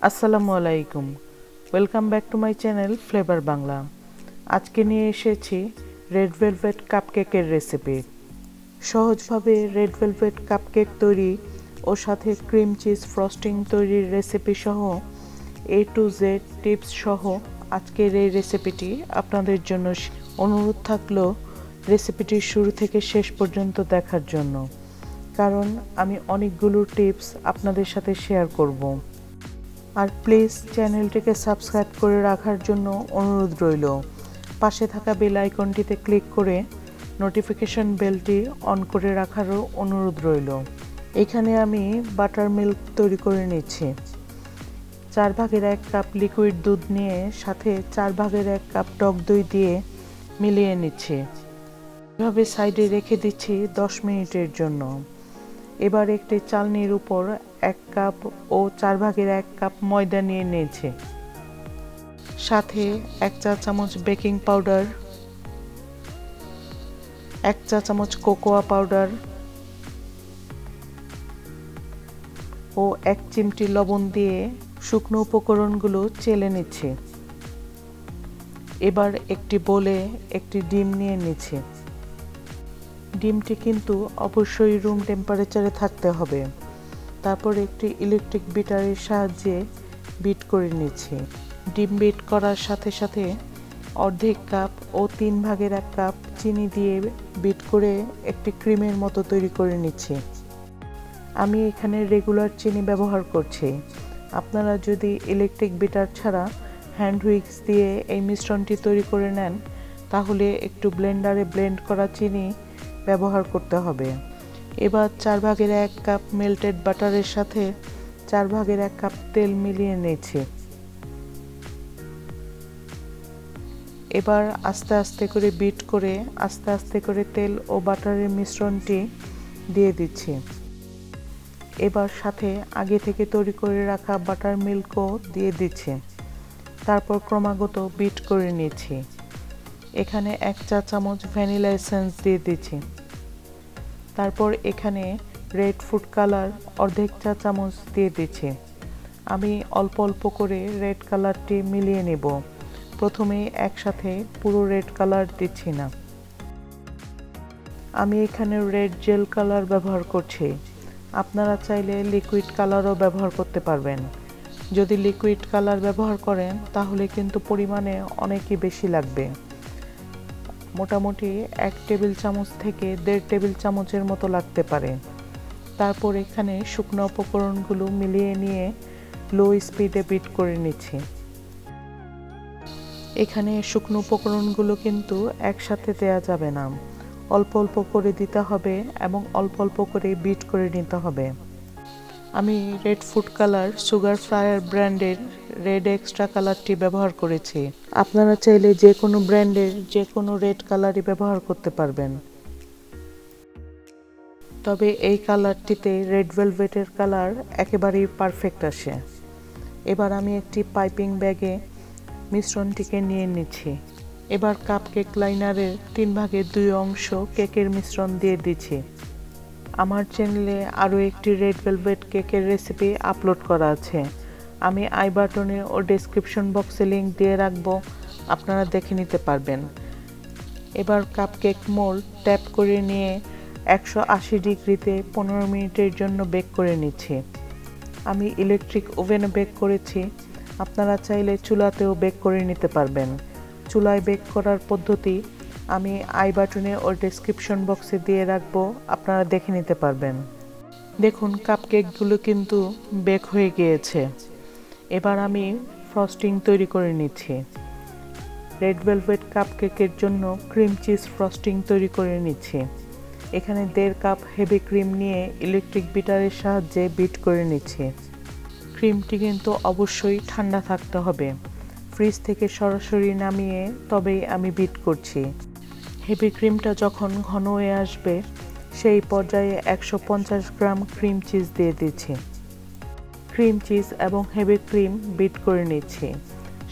আসসালামু আলাইকুম, welcome back to my channel flavour Bangla. আজকে নিয়ে এসেছি রেড ভেলভেট কাপকেকের রেসিপি। সহজভাবে রেড ভেলভেট কাপকেক তৈরি ও সাথে ক্রিম চিজ ফ্রস্টিং তৈরির রেসিপি সহ A to Z টিপস সহ আজকের এই রেসিপিটি আপনাদের জন্য। অনুরোধ থাকলো রেসিপিটি শুরু থেকে শেষ পর্যন্ত দেখার জন্য, কারণ আমি অনেকগুলো টিপস আপনাদের সাথে শেয়ার করব। আর প্লিজ চ্যানেলটিকে সাবস্ক্রাইব করে রাখার জন্য অনুরোধ রইল। পাশে থাকা বেল আইকনটিতে ক্লিক করে নোটিফিকেশন বেলটি অন করে রাখারও অনুরোধ রইল। এখানে আমি বাটার মিল্ক তৈরি করে নিচ্ছি। 4/1 কাপ লিকুইড দুধ নিয়ে সাথে 4/1 কাপ টক দই দিয়ে মিলিয়ে নিচ্ছি। এভাবে সাইডে রেখে দিচ্ছি 10 মিনিটের জন্য। এবার একটি চালনির উপর 1 কাপ ও 4/1 কাপ ময়দা নিয়ে নিয়েছি। সাথে 1 চা চামচ বেকিং পাউডার, 1 চা চামচ কোকোয়া পাউডার ও 1 চিমটি লবণ দিয়ে শুকনো উপকরণগুলো চেলে নিচ্ছি। এবার একটি বোলে একটি ডিম নিয়ে নিচ্ছি। ডিমটি কিন্তু অবশ্যই রুম টেম্পারেচারে থাকতে হবে। তারপর একটি ইলেকট্রিক বিটারের সাহায্যে বিট করে নিচ্ছি। ডিম বিট করার সাথে সাথে অর্ধেক কাপ ও 3/1 কাপ চিনি দিয়ে বিট করে একটি ক্রিমের মতো তৈরি করে নিচ্ছি। আমি এখানে রেগুলার চিনি ব্যবহার করছি। আপনারা যদি ইলেকট্রিক বিটার ছাড়া হ্যান্ড হুইক্স দিয়ে এই মিশ্রণটি তৈরি করে নেন, তাহলে একটু ব্লেন্ডারে ব্লেন্ড করা চিনি ব্যবহার করতে হবে। এবার 4/1 কাপ মেল্টেড বাটারের সাথে 4/1 কাপ তেল মিলিয়ে নিয়েছি। এবার আস্তে আস্তে করে বিট করে আস্তে আস্তে করে তেল ও বাটারের মিশ্রণটি দিয়ে দিচ্ছি। এবার সাথে আগে থেকে তৈরি করে রাখা বাটার মিল্কও দিয়ে দিচ্ছি। তারপর ক্রমাগত বিট করে নিচ্ছি। এখানে 1 চা চামচ ভ্যানিলা এসেন্স দিয়ে দিচ্ছি। তারপর এখানে রেড ফুড কালার অর্ধেক চা চামচ দিয়ে দিচ্ছি। আমি অল্প অল্প করে রেড কালারটি মিলিয়ে নেব। প্রথমে একসাথে পুরো রেড কালার দিচ্ছি না। আমি এখানে রেড জেল কালার ব্যবহার করছি। আপনারা চাইলে লিকুইড কালারও ব্যবহার করতে পারবেন। যদি লিকুইড কালার ব্যবহার করেন তাহলে কিন্তু পরিমাণে অনেকই বেশি লাগবে। মোটামুটি 1 টেবিল চামচ থেকে 1.5 টেবিল চামচের মতো লাগতে পারে। তারপর এখানে শুকনো উপকরণগুলো মিলিয়ে নিয়ে লো স্পিডে বিট করে নিচ্ছি। এখানে শুকনো উপকরণগুলো কিন্তু একসাথে দেয়া যাবে না, অল্প অল্প করে দিতে হবে এবং অল্প অল্প করে বিট করে নিতে হবে। আমি red food colour sugar fryer ব্র্যান্ডের রেড এক্সট্রা কালারটি ব্যবহার করেছি। আপনারা চাইলে যে কোনো ব্র্যান্ডের যে কোনো রেড কালারই ব্যবহার করতে পারবেন। তবে এই কালারটিতে রেড ভেলভেটের কালার একেবারেই পারফেক্ট আসে। এবার আমি একটি পাইপিং ব্যাগে মিশ্রণটিকে নিয়ে নিচ্ছি। এবার কাপকেক লাইনারের 3/2 অংশ কেকের মিশ্রণ দিয়ে দিচ্ছি। আমার চ্যানেলে আরও একটি রেড ভেলভেট কেকের রেসিপি আপলোড করা আছে। আমি আই বাটনে ও ডেসক্রিপশন বক্সে লিঙ্ক দিয়ে রাখবো, আপনারা দেখে নিতে পারবেন। এবার কাপকেক মোল্ড ট্যাপ করে নিয়ে 180 ডিগ্রিতে 15 মিনিটের জন্য বেক করে নিচ্ছি। আমি ইলেকট্রিক ওভেনে বেক করেছি। আপনারা চাইলে চুলাতেও বেক করে নিতে পারবেন। চুলায় বেক করার পদ্ধতি আমি আই বাটনে ও ডেসক্রিপশন বক্সে দিয়ে রাখবো, আপনারা দেখে নিতে পারবেন। দেখুন কাপকেকগুলো কিন্তু বেক হয়ে গিয়েছে। এবার আমি ফ্রস্টিং তৈরি করে নিচ্ছি। রেড ভেলভেট কাপকেকের জন্য ক্রিম চিজ ফ্রস্টিং তৈরি করে নিচ্ছি। এখানে 1.5 কাপ হেভি ক্রিম নিয়ে ইলেকট্রিক বিটারের সাহায্যে বিট করে নিচ্ছি। ক্রিমটি কিন্তু অবশ্যই ঠান্ডা থাকতে হবে। ফ্রিজ থেকে সরাসরি নামিয়ে তবেই আমি বিট করছি। হেভি ক্রিমটা যখন ঘন হয়ে আসবে সেই পর্যায়ে 150 গ্রাম ক্রিম চিজ দিয়ে দিচ্ছি। ক্রিম চিজ এবং হেভি ক্রিম বিট করে নিচ্ছি।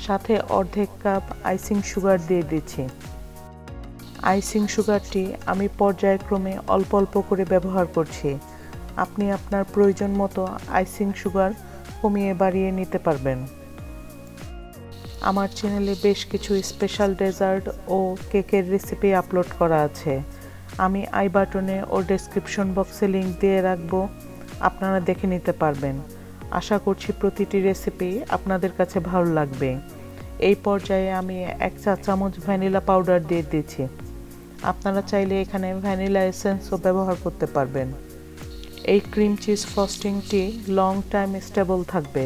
সাথে অর্ধেক কাপ আইসিং সুগার দিয়ে দিচ্ছি। আইসিং সুগারটি আমি পর্যায়ক্রমে অল্প অল্প করে ব্যবহার করছি। আপনি আপনার প্রয়োজন মতো আইসিং সুগার কমিয়ে বাড়িয়ে নিতে পারবেন। আমার চ্যানেলে বেশ কিছু স্পেশাল ডেজার্ট ও কেকের রেসিপি আপলোড করা আছে। আমি আই বাটনে ও ডেসক্রিপশন বক্সে লিংক দিয়ে রাখবো, আপনারা দেখে নিতে পারবেন। আশা করছি প্রতিটি রেসিপি আপনাদের কাছে ভালো লাগবে। এই পর্যায়ে আমি 1 চা চামচ ভ্যানিলা পাউডার দিয়ে দিচ্ছি। আপনারা চাইলে এখানে ভ্যানিলা এসেন্সও ব্যবহার করতে পারবেন। এই ক্রিম চিজ ফ্রস্টিংটি লং টাইম স্টেবল থাকবে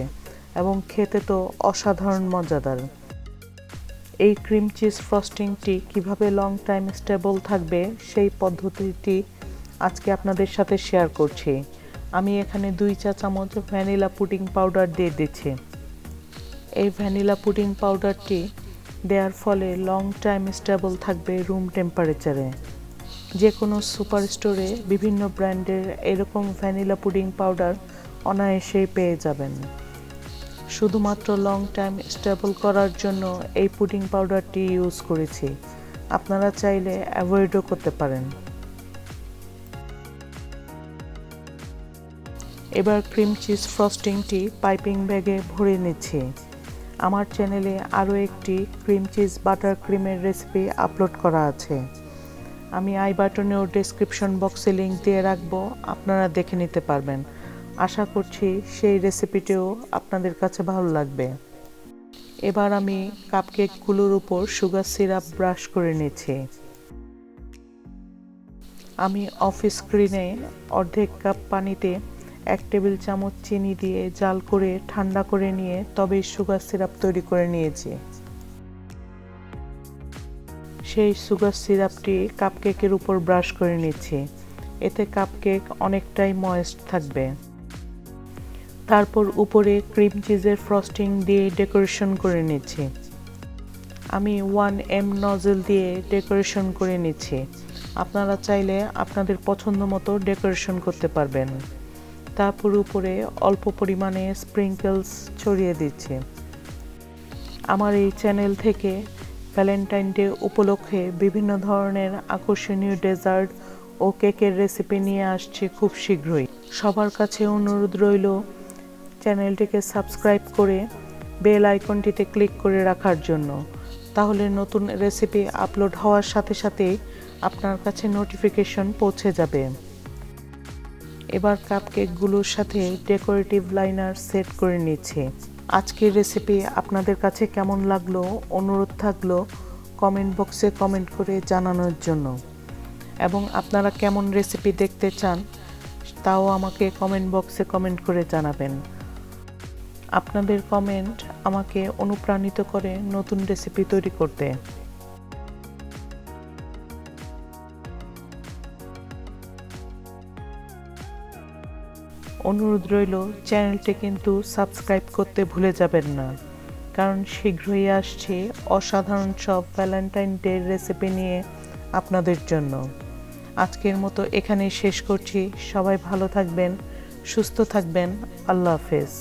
এবং খেতে তো অসাধারণ মজাদার। এই ক্রিম চিজ ফ্রস্টিংটি কিভাবে লং টাইম স্টেবল থাকবে সেই পদ্ধতিটি আজকে আপনাদের সাথে শেয়ার করছি। আমি এখানে 2 চা চামচ ভ্যানিলা পুডিং পাউডার দিয়ে দিচ্ছি। এই ভ্যানিলা পুডিং পাউডারটি দেওয়ার ফলে লং টাইম স্টেবল থাকবে রুম টেম্পারেচারে। যে কোনো সুপার স্টোরে বিভিন্ন ব্র্যান্ডের এরকম ভ্যানিলা পুডিং পাউডার অনায়াসেই পেয়ে যাবেন। শুধুমাত্র লং টাইম স্টেবল করার জন্য এই পুডিং পাউডারটি ইউজ করেছি, আপনারা চাইলে অ্যাভয়েডও করতে পারেন। এবার ক্রিম চিজ ফ্রস্টিংটি পাইপিং ব্যাগে ভরে নিচ্ছি। আমার চ্যানেলে আরও একটি ক্রিম চিজ বাটার ক্রিমের রেসিপি আপলোড করা আছে। আমি আই বাটনে ও ডেসক্রিপশন বক্সে লিংক দিয়ে রাখবো, আপনারা দেখে নিতে পারবেন। আশা করছি সেই রেসিপিটিও আপনাদের কাছে ভালো লাগবে। এবার আমি কাপকেকগুলোর উপর সুগার সিরাপ ব্রাশ করে নিচ্ছি। আমি অফ স্ক্রিনে অর্ধেক কাপ পানিতে 1 টেবিল চামচ চিনি দিয়ে জাল করে ঠান্ডা করে নিয়ে তবেই সুগার সিরাপ তৈরি করে নিয়েছি। সেই সুগার সিরাপটি কাপকেকের উপর ব্রাশ করে নিচ্ছি, এতে কাপকেক অনেকটাই ময়েস্ট থাকবে। তারপর উপরে ক্রিম চিজের ফ্রস্টিং দিয়ে ডেকোরেশন করে নিচ্ছি। আমি 1 নজল দিয়ে ডেকোরেশন করে নিচ্ছি। আপনারা চাইলে আপনাদের পছন্দ মতো ডেকোরেশন করতে পারবেন। তারপর উপরে অল্প পরিমাণে স্প্রিঙ্কেলস ছড়িয়ে দিচ্ছি। আমার এই চ্যানেল থেকে ভ্যালেন্টাইন ডে উপলক্ষে বিভিন্ন ধরনের আকর্ষণীয় ডেজার্ট ও কেকের রেসিপি নিয়ে আসছি খুব শীঘ্রই। সবার কাছে অনুরোধ রইল চ্যানেলটিকে সাবস্ক্রাইব করে বেল আইকনটিতে ক্লিক করে রাখার জন্য, তাহলে নতুন রেসিপি আপলোড হওয়ার সাথে সাথেই আপনার কাছে নোটিফিকেশন পৌঁছে যাবে। এবার কাপকেকগুলোর সাথে ডেকোরেটিভ লাইনার সেট করে নিচ্ছি। আজকের রেসিপি আপনাদের কাছে কেমন লাগলো অনুরোধ থাকলো কমেন্ট বক্সে কমেন্ট করে জানানোর জন্য, এবং আপনারা কেমন রেসিপি দেখতে চান তাও আমাকে কমেন্ট বক্সে কমেন্ট করে জানাবেন। আপনাদের কমেন্ট আমাকে অনুপ্রাণিত করে নতুন রেসিপি তৈরি করতে। অনুরোধ রইল চ্যানেলটি কিন্তু সাবস্ক্রাইব করতে ভুলে যাবেন না, কারণ শীঘ্রই আসছে অসাধারণ সব ভ্যালেন্টাইন ডে রেসিপি নিয়ে আপনাদের জন্য। আজকের মতো এখানেই শেষ করছি। সবাই ভালো থাকবেন, সুস্থ থাকবেন। আল্লাহ হাফেজ।